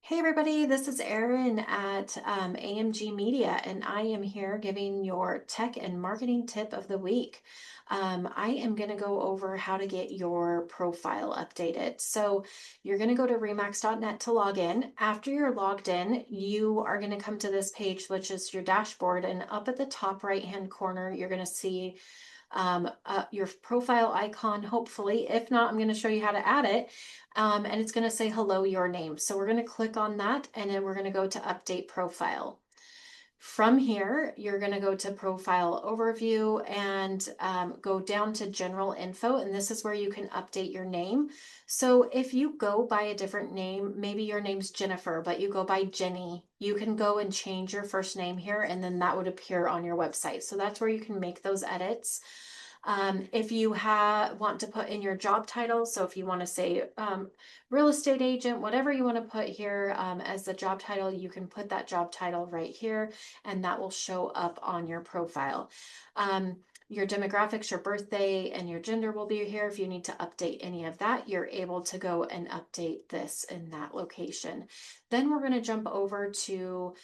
Hey everybody, this is Erin at AMG Media, and I am here giving your tech and marketing tip of the week. I am going to go over how to get your profile updated. So you're going to go to remax.net to log in. After you're logged in, you are going to come to this page, which is your dashboard, and up at the top right-hand corner, you're going to see your profile icon, hopefully. If not, I'm going to show you how to add it. And it's going to say hello, your name. So we're going to click on that, and then we're going to go to update profile. From here, you're going to go to profile overview and go down to general info. And this is where you can update your name. So if you go by a different name, maybe your name's Jennifer, but you go by Jenny, you can go and change your first name here, and then that would appear on your website. So that's where you can make those edits. If you want to put in your job title, so if you want to say real estate agent, whatever you want to put here as the job title, you can put that job title right here, and that will show up on your profile. Your demographics, your birthday, and your gender will be here. If you need to update any of that, you're able to go and update this in that location. Then we're going to jump over to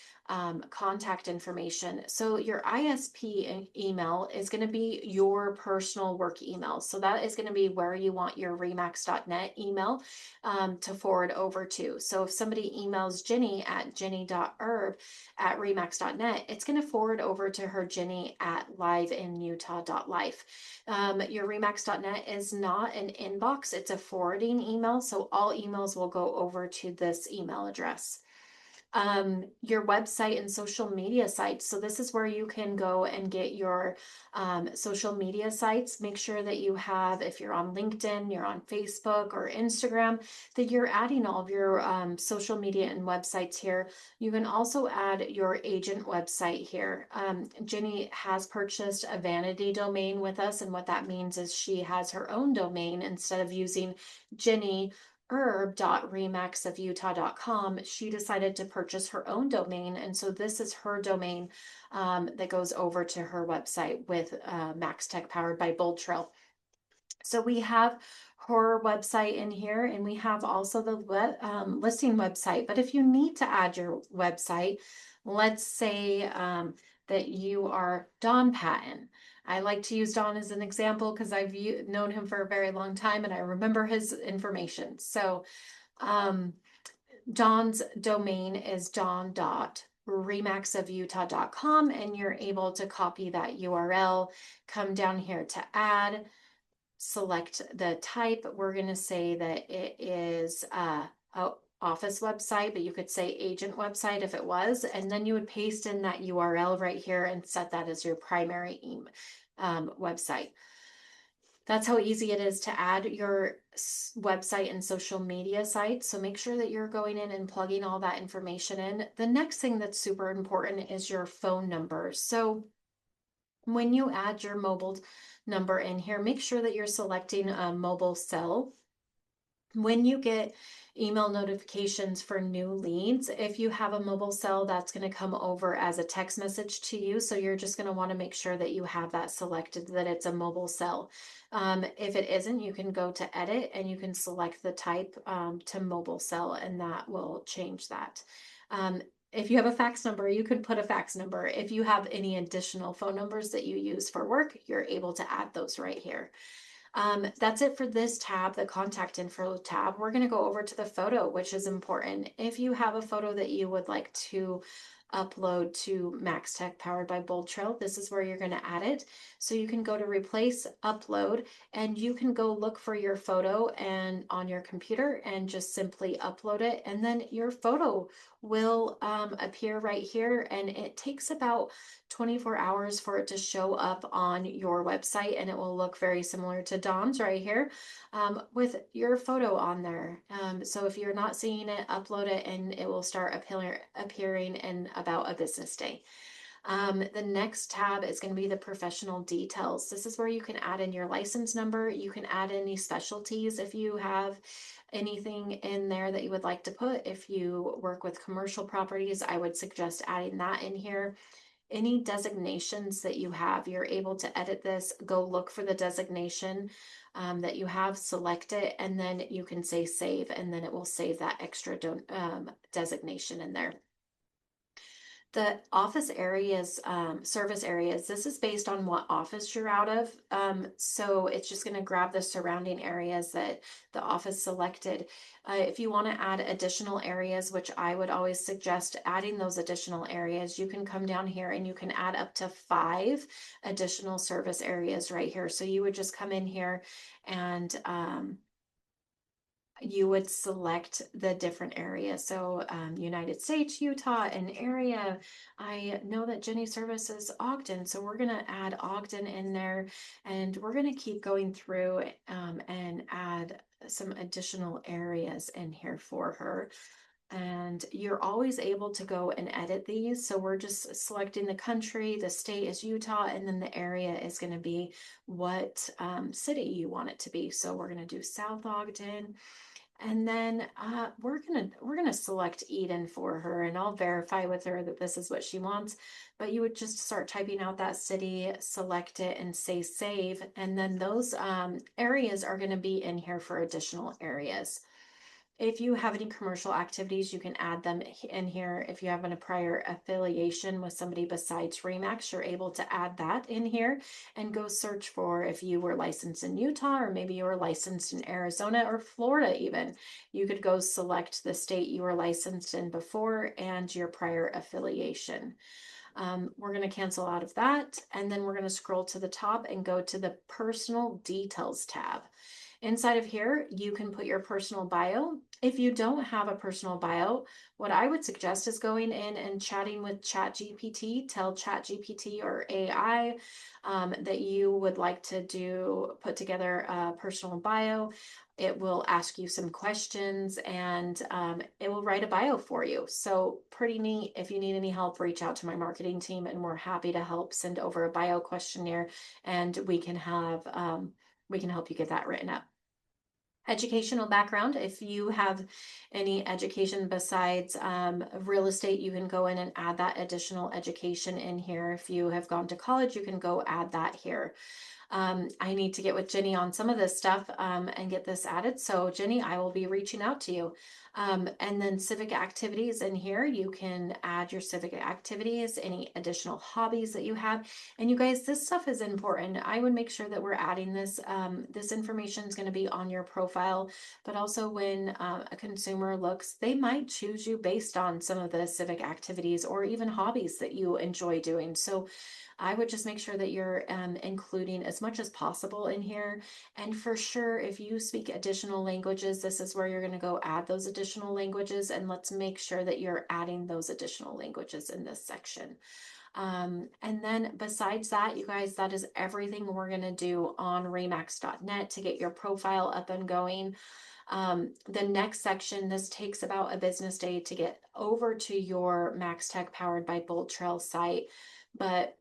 contact information. So your ISP email is going to be your personal work email. So that is going to be where you want your remax.net email to forward over to. So if somebody emails Jenny at jenny.herb@remax.net, it's going to forward over to her Jenny at liveinutah.life. Your remax.net is not an inbox, it's a forwarding email. So all emails will go over to this email address. Your website and social media sites. So this is where you can go and get your social media sites. Make sure that you have, if you're on LinkedIn, you're on Facebook or Instagram, that you're adding all of your social media and websites here. You can also add your agent website here. Jenny has purchased a vanity domain with us, and what that means is she has her own domain instead of using Jenny herb.remaxofutah.com. She decided to purchase her own domain, and so this is her domain that goes over to her website with Max Tech powered by BoldTrail. So we have her website in here, and we have also the listing website. But if you need to add your website, let's say that you are Don Patton. I like to use Don as an example because I've known him for a very long time and I remember his information. So Don's domain is don.remaxofutah.com, and you're able to copy that URL, come down here to add, select the type. We're going to say that it is a office website, but you could say agent website if it was, and then you would paste in that URL right here and set that as your primary website. That's how easy it is to add your website and social media sites. So make sure that you're going in and plugging all that information in. The next thing that's super important is your phone number. So when you add your mobile number in here, make sure that you're selecting a mobile cell. When you get email notifications for new leads, if you have a mobile cell, that's going to come over as a text message to you. So you're just going to want to make sure that you have that selected, that it's a mobile cell. If it isn't, you can go to edit and you can select the type to mobile cell, and that will change that. If you have a fax number, you could put a fax number. If you have any additional phone numbers that you use for work, you're able to add those right here. That's it for this tab, the contact info tab. We're going to go over to the photo, which is important. If you have a photo that you would like to upload to Max Tech powered by BoldTrail, this is where you're going to add it. So you can go to replace, upload, and you can go look for your photo and on your computer and just simply upload it. And then your photo will appear right here, and it takes about 24 hours for it to show up on your website, and it will look very similar to Don's right here with your photo on there. So if you're not seeing it, upload it and it will start appearing in about a business day. The next tab is going to be the professional details. This is where you can add in your license number. You can add any specialties if you have anything in there that you would like to put. If you work with commercial properties, I would suggest adding that in here. Any designations that you have, you're able to edit this, go look for the designation that you have, select it, and then you can say save, and then it will save that extra designation in there. The office areas, service areas, this is based on what office you're out of. So it's just going to grab the surrounding areas that the office selected. If you want to add additional areas, which I would always suggest adding those additional areas, you can come down here and you can add up to 5 additional service areas right here. So you would just come in here and you would select the different areas. So United States, Utah, an area. I know that Jenny services Ogden, so we're going to add Ogden in there, and we're going to keep going through and add some additional areas in here for her. And you're always able to go and edit these. So we're just selecting the country, the state is Utah, and then the area is going to be what city you want it to be. So we're going to do South Ogden. And then we're gonna select Eden for her, and I'll verify with her that this is what she wants. But you would just start typing out that city, select it, and say save. And then those areas are going to be in here for additional areas. If you have any commercial activities, you can add them in here. If you have a prior affiliation with somebody besides Remax, you're able to add that in here and go search for if you were licensed in Utah, or maybe you were licensed in Arizona or Florida even. You could go select the state you were licensed in before and your prior affiliation. We're going to cancel out of that, and then we're going to scroll to the top and go to the personal details tab. Inside of here, you can put your personal bio. If you don't have a personal bio, what I would suggest is going in and chatting with ChatGPT. Tell ChatGPT or AI that you would like to put together a personal bio. It will ask you some questions, and it will write a bio for you. So pretty neat. If you need any help, reach out to my marketing team, and we're happy to help send over a bio questionnaire, and we can help you get that written up. Educational background. If you have any education besides real estate, you can go in and add that additional education in here. If you have gone to college, you can go add that here. I need to get with Jenny on some of this stuff and get this added. So Jenny, I will be reaching out to you. And then civic activities in here, you can add your civic activities, any additional hobbies that you have. And you guys, this stuff is important. I would make sure that we're adding this. This information is going to be on your profile, but also when a consumer looks, they might choose you based on some of the civic activities or even hobbies that you enjoy doing. So I would just make sure that you're including as much as possible in here. And for sure, if you speak additional languages, this is where you're going to go add those additional languages. And let's make sure that you're adding those additional languages in this section. And then besides that, you guys, that is everything we're going to do on remax.net to get your profile up and going. The next section, this takes about a business day to get over to your MaxTech powered by BoldTrail site. But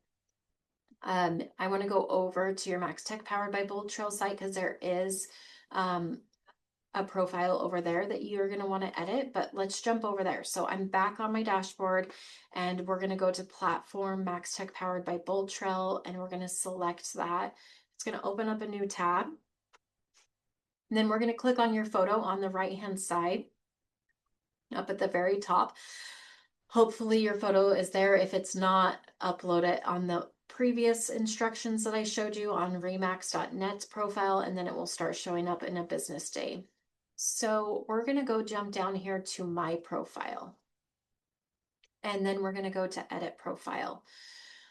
I want to go over to your MaxTech powered by BoldTrail site because there is a profile over there that you're going to want to edit, but let's jump over there. So I'm back on my dashboard, and we're going to go to platform MaxTech powered by BoldTrail, and we're going to select that. It's going to open up a new tab. And then we're going to click on your photo on the right-hand side up at the very top. Hopefully your photo is there. If it's not, upload it on the previous instructions that I showed you on remax.net's profile, and then it will start showing up in a business day. So we're going to go jump down here to my profile, and then we're going to go to edit profile.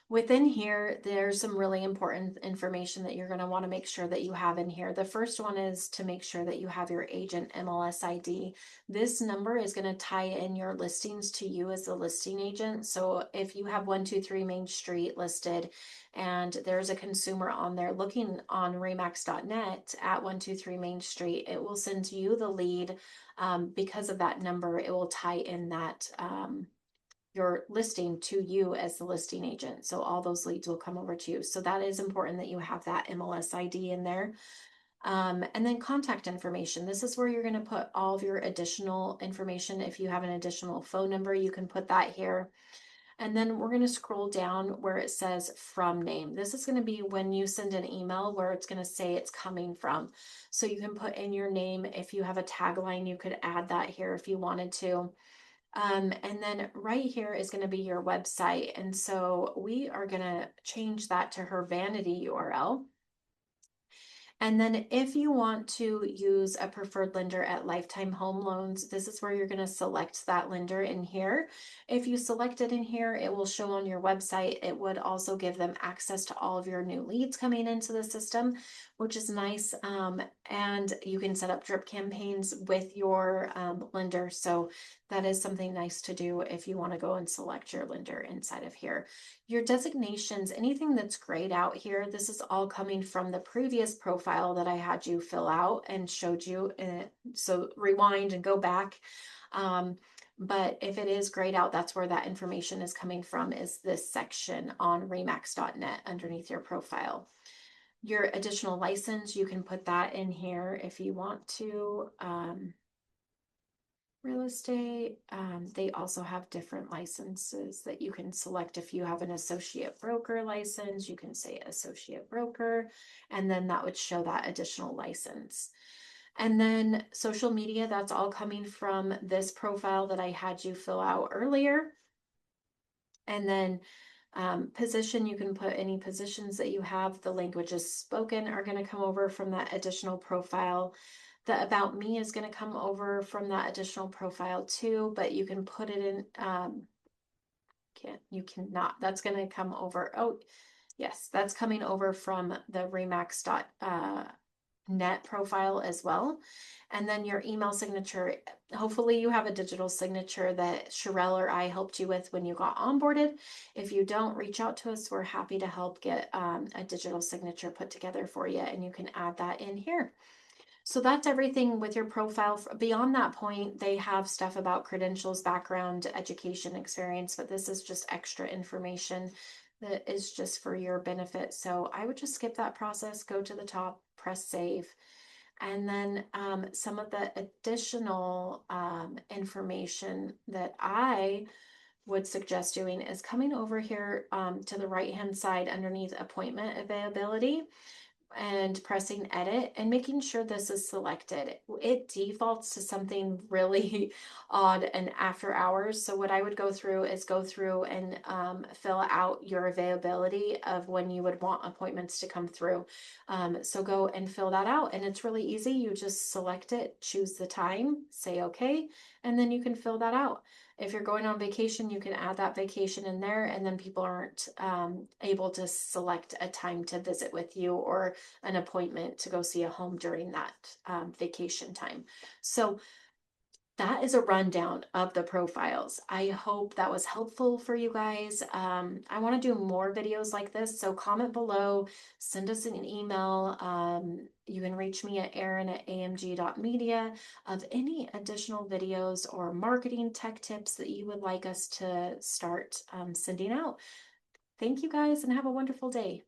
Within here, there's some really important information that you're going to want to make sure that you have in here. The first one is to make sure that you have your agent MLS ID. This number is going to tie in your listings to you as the listing agent. So if you have 123 Main Street listed and there's a consumer on there looking on remax.net at 123 Main Street, it will send you the lead. Because of that number, it will tie in that your listing to you as the listing agent. So all those leads will come over to you. So that is important that you have that MLS ID in there. And then contact information. This is where you're going to put all of your additional information. If you have an additional phone number, you can put that here. And then we're going to scroll down where it says from name. This is going to be when you send an email where it's going to say it's coming from. So you can put in your name. If you have a tagline, you could add that here if you wanted to. And then right here is going to be your website. And so we are going to change that to her vanity URL. And then if you want to use a preferred lender at Lifetime Home Loans, this is where you're going to select that lender in here. If you select it in here, it will show on your website. It would also give them access to all of your new leads coming into the system, which is nice. And you can set up drip campaigns with your lender. So that is something nice to do if you want to go and select your lender inside of here. Your designations, anything that's grayed out here, this is all coming from the previous profile that I had you fill out and showed you. So rewind and go back. But if it is grayed out, that's where that information is coming from, is this section on remax.net underneath your profile. Your additional license, you can put that in here if you want to. Real estate, they also have different licenses that you can select. If you have an associate broker license, you can say associate broker, and then that would show that additional license. And then social media, that's all coming from this profile that I had you fill out earlier. And then position, you can put any positions that you have. The languages spoken are going to come over from that additional profile. The about me is going to come over from that additional profile too, but you can put it in, you cannot, that's going to come over. Oh, yes, that's coming over from the remax.net profile as well. And then your email signature, hopefully you have a digital signature that Sherelle or I helped you with when you got onboarded. If you don't, reach out to us. We're happy to help get a digital signature put together for you, and you can add that in here. So that's everything with your profile. Beyond that point, they have stuff about credentials, background, education, experience, but this is just extra information that is just for your benefit. So I would just skip that process, go to the top, press save. And then some of the additional information that I would suggest doing is coming over here to the right-hand side underneath appointment availability and pressing edit and making sure this is selected. It defaults to something really odd and after hours. So what I would go through is go through and fill out your availability of when you would want appointments to come through. So go and fill that out, and it's really easy. You just select it, choose the time, say okay, and then you can fill that out. If you're going on vacation, you can add that vacation in there, and then people aren't able to select a time to visit with you or an appointment to go see a home during that vacation time. So that is a rundown of the profiles. I hope that was helpful for you guys. I want to do more videos like this, so comment below, send us an email. You can reach me at erin@amg.media of any additional videos or marketing tech tips that you would like us to start sending out. Thank you guys, and have a wonderful day.